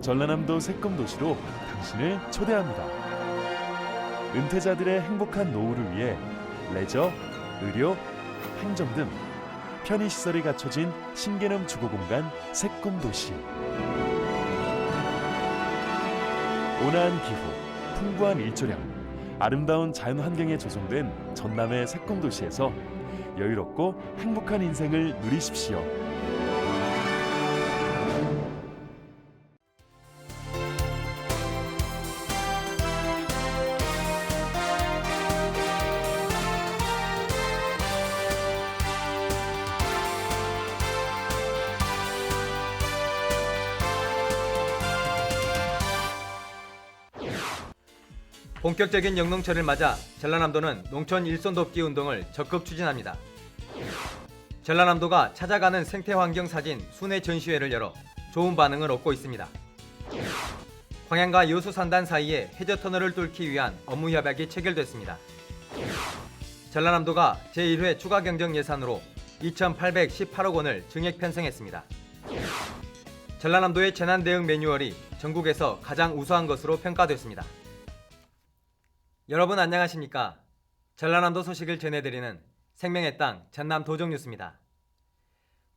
전라남도 새꿈도시로 당신을 초대합니다. 은퇴자들의 행복한 노후를 위해 레저, 의료, 행정 등 편의시설이 갖춰진 신개념 주거공간 새꿈도시. 온화한 기후, 풍부한 일조량, 아름다운 자연환경에 조성된 전남의 새꿈도시에서 여유롭고 행복한 인생을 누리십시오. 본격적인 영농철을 맞아 전라남도는 농촌 일손 돕기 운동을 적극 추진합니다. 전라남도가 찾아가는 생태환경 사진 순회 전시회를 열어 좋은 반응을 얻고 있습니다. 광양과 여수 산단 사이에 해저터널을 뚫기 위한 업무 협약이 체결됐습니다. 전라남도가 제1회 추가 경정 예산으로 2,818억 원을 증액 편성했습니다. 전라남도의 재난 대응 매뉴얼이 전국에서 가장 우수한 것으로 평가됐습니다. 여러분 안녕하십니까? 전라남도 소식을 전해드리는 생명의 땅 전남 도정뉴스입니다.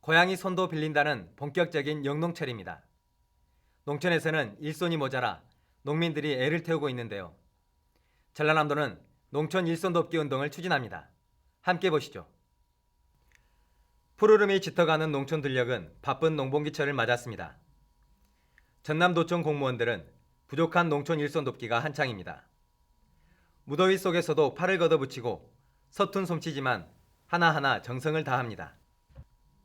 고양이 손도 빌린다는 본격적인 영농철입니다. 농촌에서는 일손이 모자라 농민들이 애를 태우고 있는데요. 전라남도는 농촌 일손 돕기 운동을 추진합니다. 함께 보시죠. 푸르름이 짙어가는 농촌 들녘은 바쁜 농번기철을 맞았습니다. 전남도청 공무원들은 부족한 농촌 일손 돕기가 한창입니다. 무더위 속에서도 팔을 걷어붙이고 서툰 솜씨지만 하나하나 정성을 다합니다.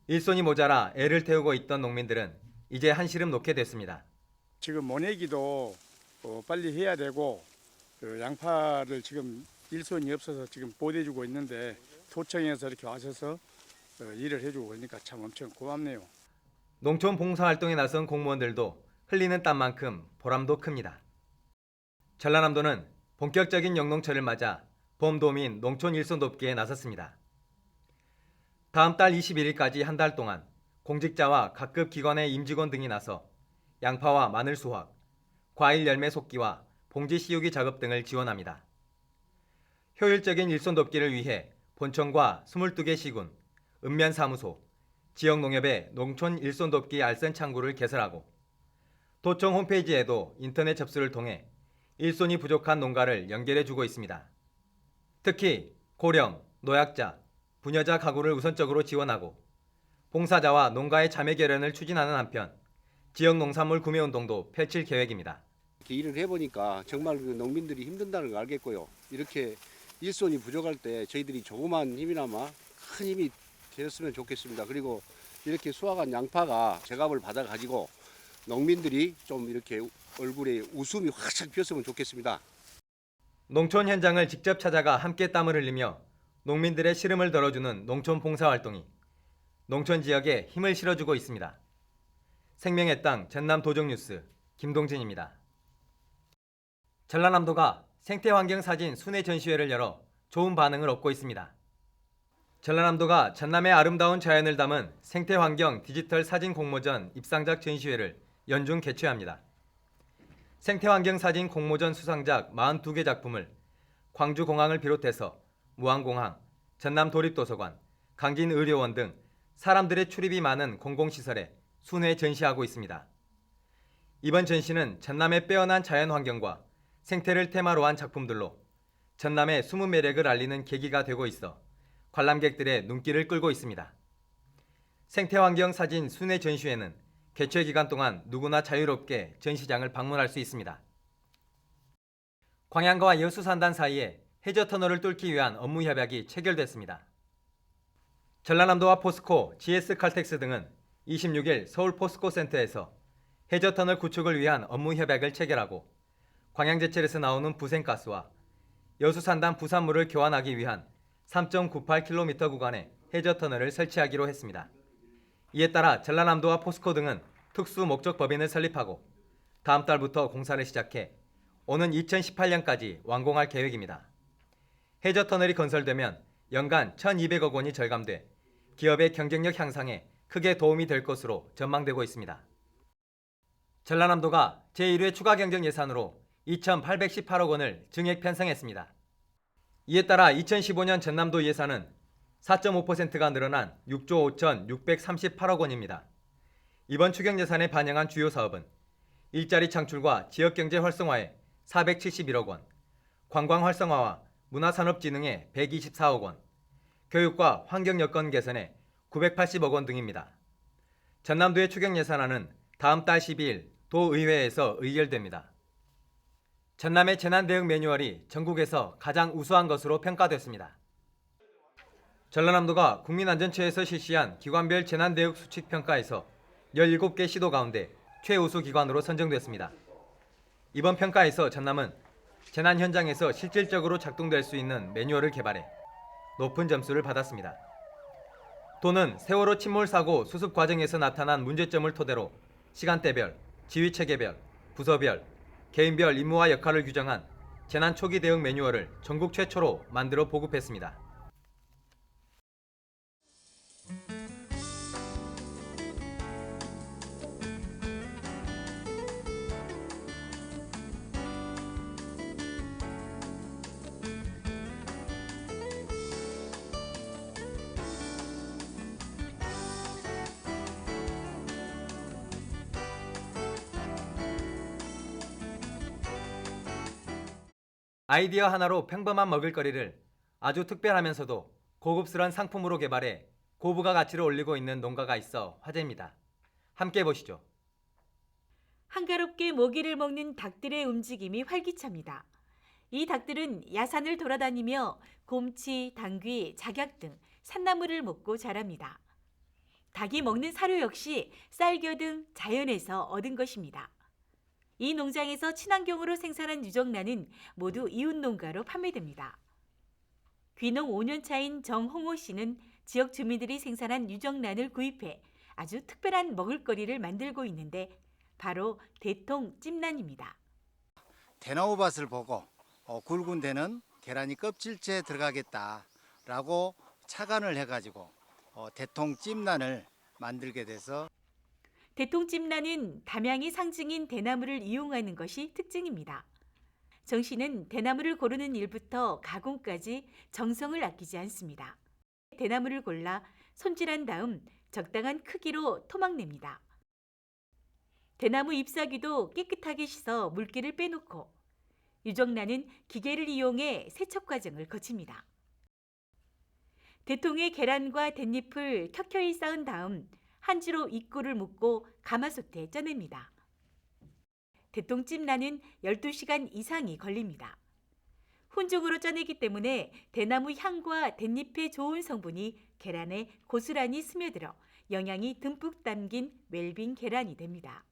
일손이 모자라 애를 태우고 있던 농민들은 이제 한시름 놓게 됐습니다. 지금 모내기도 빨리 해야 되고 양파를 지금 일손이 없어서 지금 보내주고 있는데 도청에서 이렇게 와셔서 일을 해주고 그러니까 참 엄청 고맙네요. 농촌 봉사활동에 나선 공무원들도 흘리는 땀만큼 보람도 큽니다. 전라남도는 본격적인 영농철을 맞아 봄도민 농촌 일손 돕기에 나섰습니다. 다음 달 21일까지 한 달 동안 공직자와 각급 기관의 임직원 등이 나서 양파와 마늘 수확, 과일 열매 속기와 봉지 씌우기 작업 등을 지원합니다. 효율적인 일손 돕기를 위해 본청과 22개 시군, 읍면사무소, 지역농협의 농촌 일손 돕기 알선 창구를 개설하고 도청 홈페이지에도 인터넷 접수를 통해 일손이 부족한 농가를 연결해주고 있습니다. 특히 고령, 노약자, 부녀자 가구를 우선적으로 지원하고 봉사자와 농가의 자매 결연을 추진하는 한편 지역 농산물 구매 운동도 펼칠 계획입니다. 이렇게 일을 해보니까 정말 그 농민들이 힘든다는 걸 알겠고요. 이렇게 일손이 부족할 때 저희들이 조그만 힘이나마 큰 힘이 되었으면 좋겠습니다. 그리고 이렇게 수확한 양파가 제값을 받아가지고 농민들이 좀 이렇게 얼굴에 웃음이 활짝 피었으면 좋겠습니다. 농촌 현장을 직접 찾아가 함께 땀을 흘리며 농민들의 시름을 덜어주는 농촌 봉사활동이 농촌 지역에 힘을 실어주고 있습니다. 생명의 땅 전남 도정뉴스 김동진입니다. 전라남도가 생태환경 사진 순회 전시회를 열어 좋은 반응을 얻고 있습니다. 전라남도가 전남의 아름다운 자연을 담은 생태환경 디지털 사진 공모전 입상작 전시회를 연중 개최합니다. 생태환경 사진 공모전 수상작 42개 작품을 광주공항을 비롯해서 무안공항, 전남도립도서관, 강진의료원 등 사람들의 출입이 많은 공공시설에 순회 전시하고 있습니다. 이번 전시는 전남의 빼어난 자연환경과 생태를 테마로 한 작품들로 전남의 숨은 매력을 알리는 계기가 되고 있어 관람객들의 눈길을 끌고 있습니다. 생태환경 사진 순회 전시회는 개최 기간 동안 누구나 자유롭게 전시장을 방문할 수 있습니다. 광양과 여수 산단 사이에 해저터널을 뚫기 위한 업무 협약이 체결됐습니다. 전라남도와 포스코, GS칼텍스 등은 26일 서울 포스코 센터에서 해저터널 구축을 위한 업무 협약을 체결하고 광양제철에서 나오는 부생가스와 여수 산단 부산물을 교환하기 위한 3.98km 구간의 해저터널을 설치하기로 했습니다. 이에 따라 전라남도와 포스코 등은 특수 목적 법인을 설립하고 다음 달부터 공사를 시작해 오는 2018년까지 완공할 계획입니다. 해저터널이 건설되면 연간 1,200억 원이 절감돼 기업의 경쟁력 향상에 크게 도움이 될 것으로 전망되고 있습니다. 전라남도가 제1회 추가 경정 예산으로 2,818억 원을 증액 편성했습니다. 이에 따라 2015년 전남도 예산은 4.5%가 늘어난 6조 5,638억 원입니다. 이번 추경 예산에 반영한 주요 사업은 일자리 창출과 지역경제 활성화에 471억 원, 관광 활성화와 문화산업진흥에 124억 원, 교육과 환경 여건 개선에 980억 원 등입니다. 전남도의 추경 예산안은 다음 달 12일 도의회에서 의결됩니다. 전남의 재난대응 매뉴얼이 전국에서 가장 우수한 것으로 평가됐습니다. 전라남도가 국민안전처에서 실시한 기관별 재난대응 수칙평가에서 17개 시도 가운데 최우수 기관으로 선정됐습니다. 이번 평가에서 전남은 재난 현장에서 실질적으로 작동될 수 있는 매뉴얼을 개발해 높은 점수를 받았습니다. 도는 세월호 침몰 사고 수습 과정에서 나타난 문제점을 토대로 시간대별, 지휘체계별, 부서별, 개인별 임무와 역할을 규정한 재난 초기 대응 매뉴얼을 전국 최초로 만들어 보급했습니다. 아이디어 하나로 평범한 먹을거리를 아주 특별하면서도 고급스러운 상품으로 개발해 고부가 가치를 올리고 있는 농가가 있어 화제입니다. 함께 보시죠. 한가롭게 모기를 먹는 닭들의 움직임이 활기찹니다. 이 닭들은 야산을 돌아다니며 곰치, 당귀, 작약 등 산나물을 먹고 자랍니다. 닭이 먹는 사료 역시 쌀겨 등 자연에서 얻은 것입니다. 이 농장에서 친환경으로 생산한 유정란은 모두 이웃 농가로 판매됩니다. 귀농 5년 차인 정홍호 씨는 지역 주민들이 생산한 유정란을 구입해 아주 특별한 먹을거리를 만들고 있는데 바로 대통 찜란입니다. 대나무밭을 보고 굵은 데는 계란이 껍질째 들어가겠다라고 착안을 해가지고 대통 찜란을 만들게 돼서 대통 찜란은 담양의 상징인 대나무를 이용하는 것이 특징입니다. 정 씨는 대나무를 고르는 일부터 가공까지 정성을 아끼지 않습니다. 대나무를 골라 손질한 다음 적당한 크기로 토막냅니다. 대나무 잎사귀도 깨끗하게 씻어 물기를 빼놓고 유정란은 기계를 이용해 세척 과정을 거칩니다. 대통에 계란과 댄잎을 켜켜이 쌓은 다음 한지로 입구를 묶고 가마솥에 쪄냅니다. 대통 찜란은 12시간 이상이 걸립니다. 혼종으로 쪄내기 때문에 대나무 향과 댄잎의 좋은 성분이 계란에 고스란히 스며들어 영양이 듬뿍 담긴 웰빙 계란이 됩니다.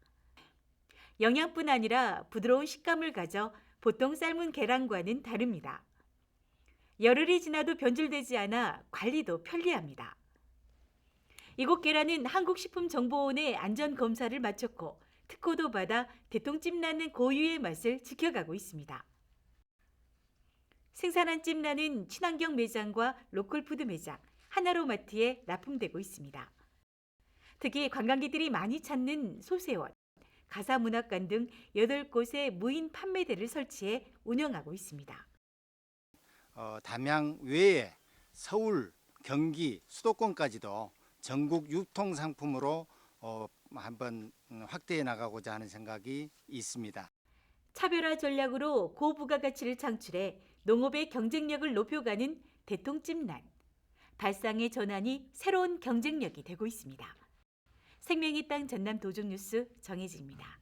영양뿐 아니라 부드러운 식감을 가져 보통 삶은 계란과는 다릅니다. 열흘이 지나도 변질되지 않아 관리도 편리합니다. 이곳 계란은 한국식품정보원의 안전검사를 마쳤고 특허도 받아 대통 찜란은 고유의 맛을 지켜가고 있습니다. 생산한 찜란은 친환경 매장과 로컬푸드 매장, 하나로마트에 납품되고 있습니다. 특히 관광객들이 많이 찾는 소세원, 가사문학관 등 8곳의 무인 판매대를 설치해 운영하고 있습니다. 담양 외에 서울, 경기, 수도권까지도 전국 유통 상품으로 한번 확대해 나가고자 하는 생각이 있습니다. 차별화 전략으로 고부가가치를 창출해 농업의 경쟁력을 높여가는 대통 찜란. 발상의 전환이 새로운 경쟁력이 되고 있습니다. 생명의 땅 전남 도종뉴스 정혜진입니다.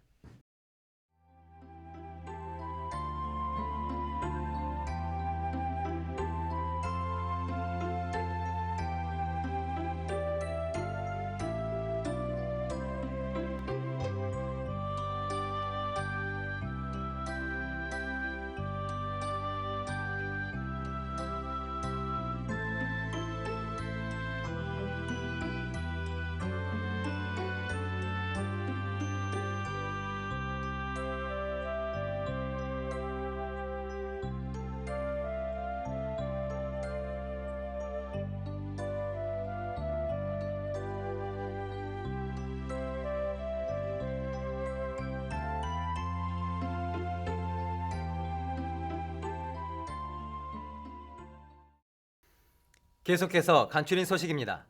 계속해서 간추린 소식입니다.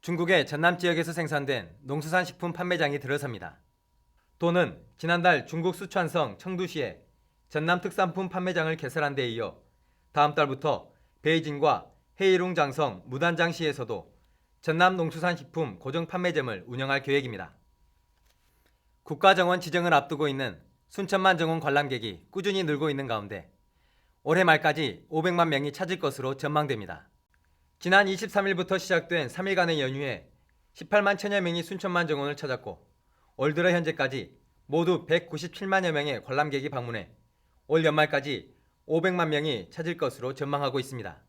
중국의 전남 지역에서 생산된 농수산식품 판매장이 들어섭니다. 도는 지난달 중국 수촨성 청두시에 전남 특산품 판매장을 개설한 데 이어 다음 달부터 베이징과 헤이룽 장성 무단장시에서도 전남 농수산식품 고정 판매점을 운영할 계획입니다. 국가정원 지정을 앞두고 있는 순천만 정원 관람객이 꾸준히 늘고 있는 가운데 올해 말까지 500만 명이 찾을 것으로 전망됩니다. 지난 23일부터 시작된 3일간의 연휴에 18만 천여 명이 순천만 정원을 찾았고 올 들어 현재까지 모두 197만여 명의 관람객이 방문해 올 연말까지 500만 명이 찾을 것으로 전망하고 있습니다.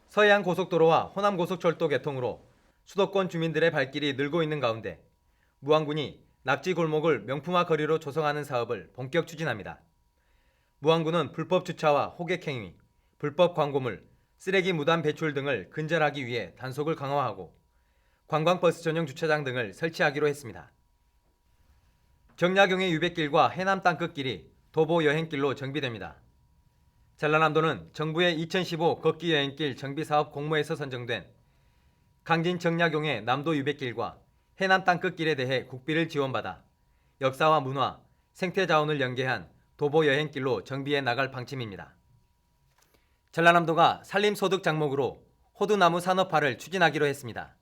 서해안 고속도로와 호남 고속철도 개통으로 수도권 주민들의 발길이 늘고 있는 가운데 무안군이 낙지 골목을 명품화 거리로 조성하는 사업을 본격 추진합니다. 무안군은 불법 주차와 호객행위, 불법 광고물, 쓰레기 무단 배출 등을 근절하기 위해 단속을 강화하고 관광버스 전용 주차장 등을 설치하기로 했습니다. 정약용의 유백길과 해남 땅끝길이 도보 여행길로 정비됩니다. 전라남도는 정부의 2015 걷기 여행길 정비사업 공모에서 선정된 강진 정약용의 남도 유백길과 해남 땅끝길에 대해 국비를 지원받아 역사와 문화, 생태자원을 연계한 도보 여행길로 정비해 나갈 방침입니다. 전라남도가 산림소득 장목으로 호두나무 산업화를 추진하기로 했습니다.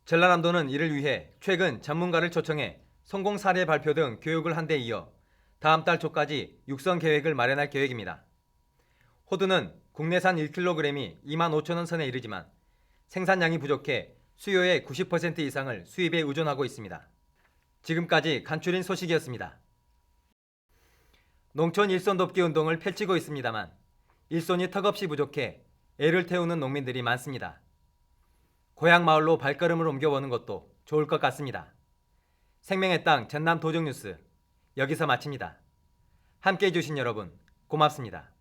전라남도는 이를 위해 최근 전문가를 초청해 성공 사례 발표 등 교육을 한 데 이어 다음 달 초까지 육성 계획을 마련할 계획입니다. 호두는 국내산 1kg이 25,000원 선에 이르지만 생산량이 부족해 수요의 90% 이상을 수입에 의존하고 있습니다. 지금까지 간추린 소식이었습니다. 농촌 일손 돕기 운동을 펼치고 있습니다만 일손이 턱없이 부족해 애를 태우는 농민들이 많습니다. 고향 마을로 발걸음을 옮겨보는 것도 좋을 것 같습니다. 생명의 땅 전남 도정뉴스 여기서 마칩니다. 함께해 주신 여러분 고맙습니다.